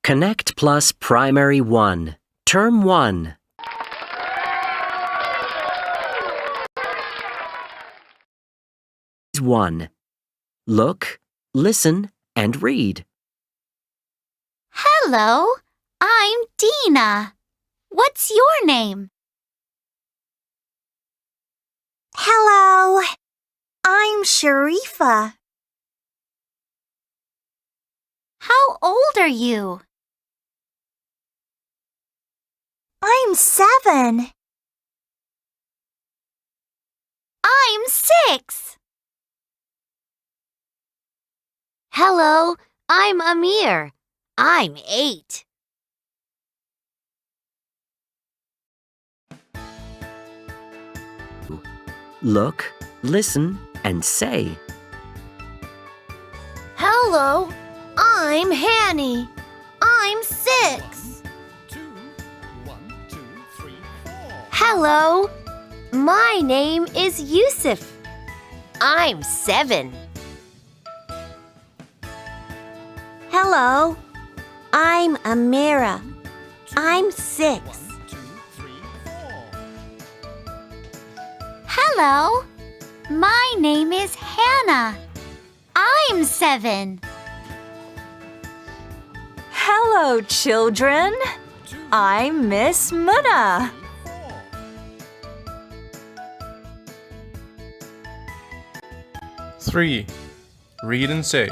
Connect Plus Primary 1, Term 1. One. Look, listen, and read. Hello, I'm Dina. What's your name? Hello, I'm Sharifa. How old are you? I'm 7. I'm 6. Hello, I'm Amir. I'm 8. Look, listen, and say. Hello, I'm Hanny. I'm 6. Hello, my name is Yusuf. I'm 7. Hello, I'm Amira. I'm 6. Hello, my name is Hannah. I'm 7. Hello, children. I'm Miss Munna. Three. Read and say.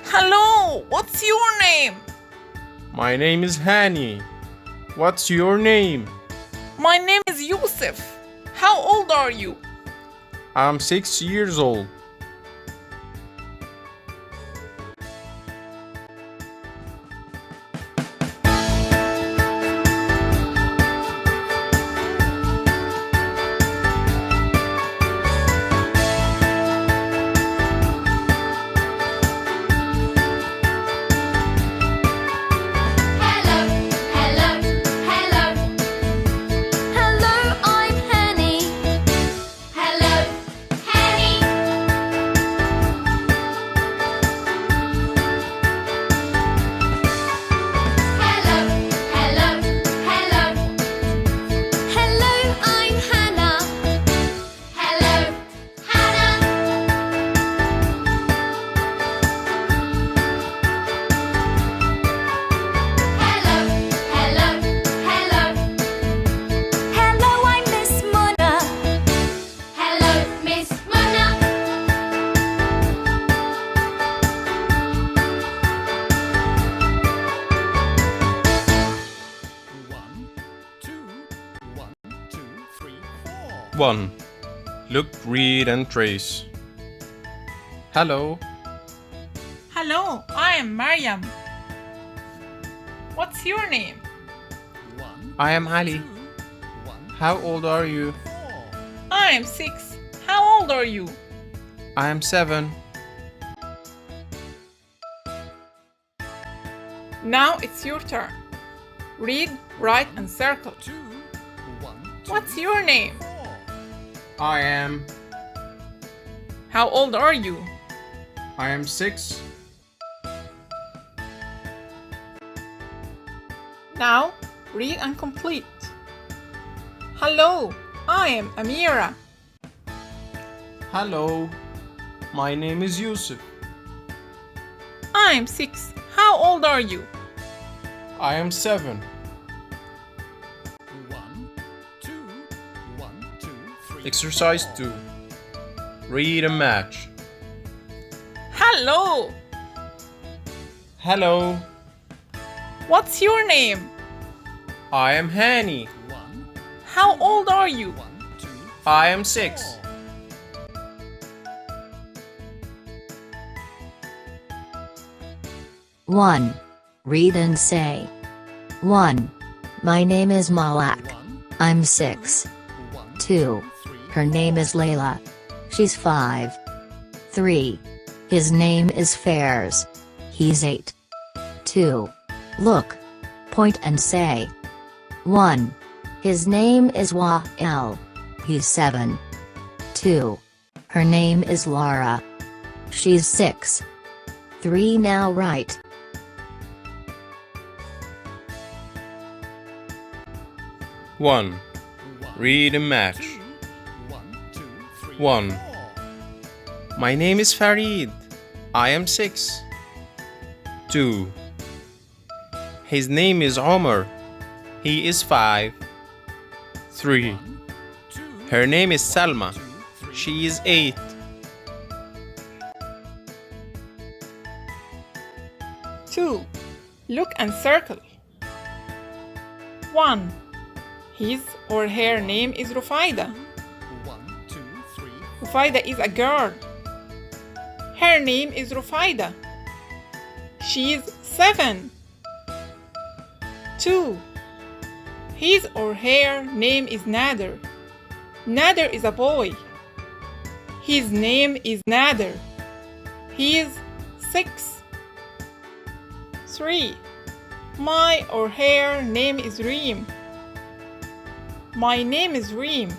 Hello, what's your name? My name is Hani. What's your name? My name is Yusuf. How old are you? I'm 6 years old. One. Look, read, and trace. Hello. Hello, I am Maryam. What's your name? I am Ali. How old are you? I am 6. How old are you? I am 7. Now it's your turn. Read, write, and circle. What's your name? I am. How old are you? I am 6. Now, read and complete. Hello, I am Amira. Hello. My name is Yusuf. I am 6. How old are you? I am 7. Exercise 2. Read and match. Hello, Hello. what's your name? I am Hani. How old are you? I am 6. One. Read and say. 1. My name is Malak. I'm 6. 2. Her name is Layla. She's 5. 3. His name is Fairs. He's 8. 2. Look. Point and say. 1. His name is Wael. He's 7. 2. Her name is Laura. She's 6. 3. Now write. 1. Read and match. 1. My name is Farid. I am 6. 2. His name is Omar. He is 5. 3. Her name is Salma. She is 8. 2. Look and circle. 1. His or her name is Rufaida. Rufaida is a girl. Her name is Rufaida. She is 7. 2. His or her name is Nader. Nader is a boy. His name is Nader. He is 6. 3. My or her name is Reem. My name is Reem.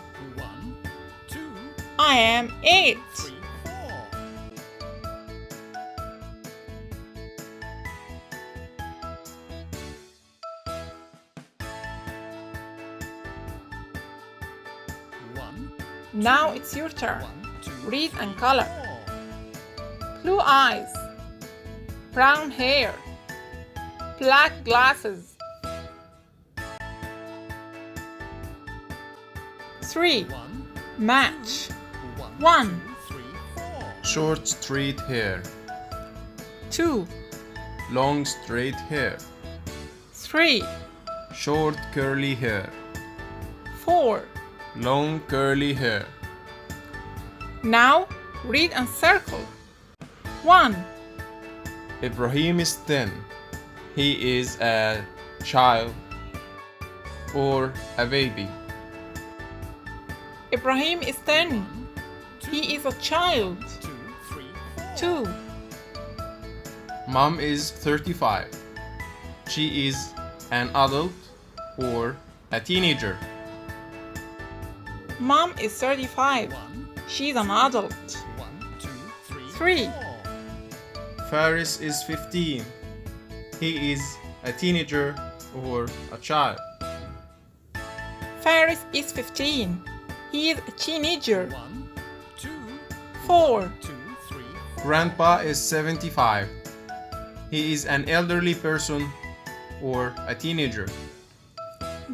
I am 8. Now it's your turn. Read and color. Blue eyes, brown hair, black glasses. 3. Match. 1. Short straight hair. 2. Long straight hair. 3. Short curly hair. 4. Long curly hair. Now read and circle. 1. Ibrahim is 10. He is a child or a baby. Ibrahim is 10. He is a child. 2. Mom is 35. She is an adult or a teenager. Mom is 35. She's an adult. 3. Faris is 15. He is a teenager or a child. Faris is 15. He is a teenager. 4. Grandpa is 75. He is an elderly person or a teenager.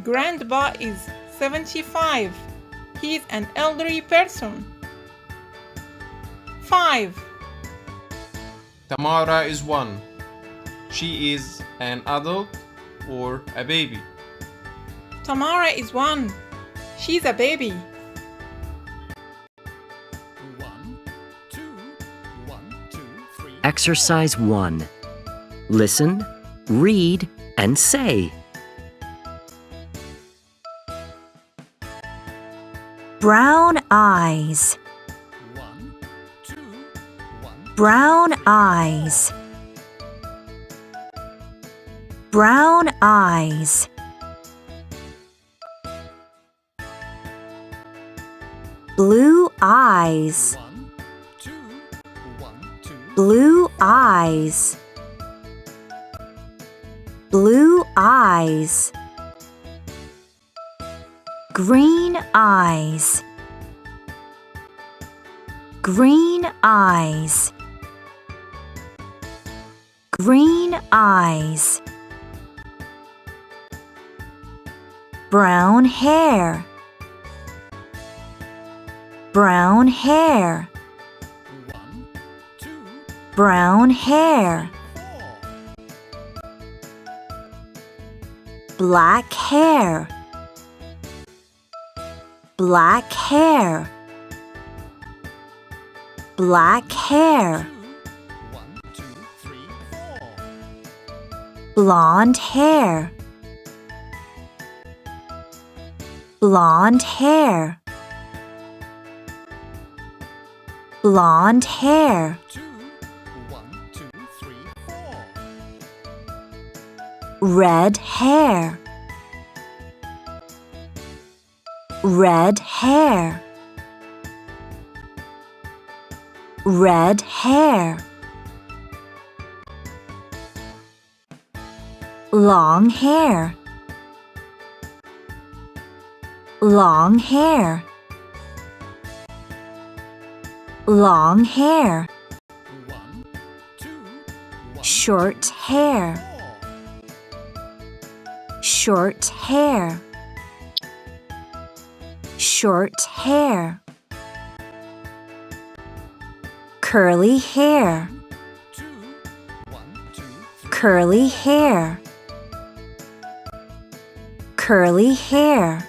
Grandpa is 75. He is an elderly person. 5. Tamara is 1. She is an adult or a baby. Tamara is 1. She's a baby. Exercise 1. Listen, read, and say. Brown eyes. Brown eyes. Brown eyes. Blue eyes. Blue eyes. Blue eyes. Green eyes. Green eyes. Green eyes. Brown hair. Brown hair. Brown hair. Black hair. Black hair. Black hair. Blonde hair. Blonde hair. Blonde hair. Red hair. Red hair. Red hair. Long hair. long hair, long hair, short hair, short hair, short hair, curly hair, curly hair, curly hair,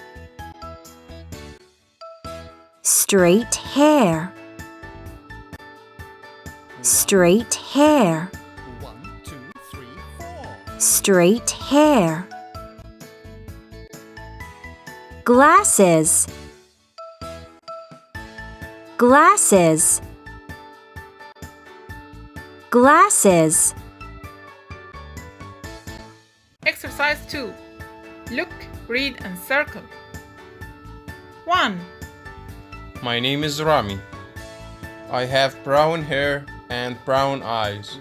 straight hair, straight hair, straight hair, glasses, glasses, glasses. Exercise 2. Look, read, and circle. 1. My name is Rami. I have brown hair and brown eyes.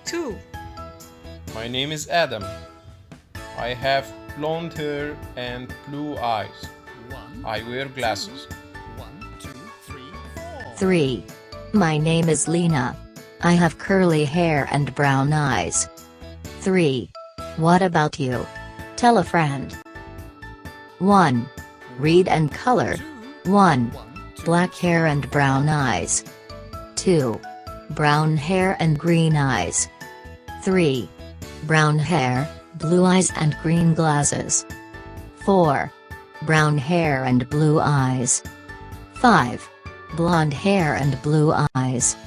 2. My name is Adam. I have blonde hair and blue eyes. I wear glasses. 3. My name is Lena. I have curly hair and brown eyes. 3. What about you? Tell a friend. 1. Read and color. 1. Black hair and brown eyes. 2. Brown hair and green eyes. 3. Brown hair, blue eyes and green glasses. 4. Brown hair and blue eyes. 5. Blonde hair and blue eyes.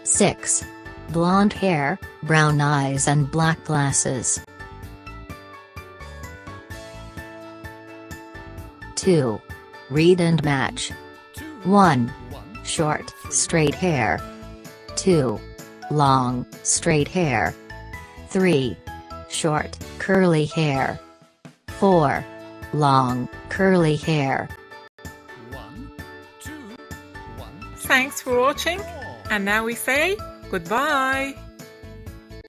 6. Blonde hair, brown eyes and black glasses. 2. Read and match. 1. Short, straight hair. 2. Long, straight hair. 3. Short, curly hair. 4. Long, curly hair. Thanks for watching, and now we say goodbye.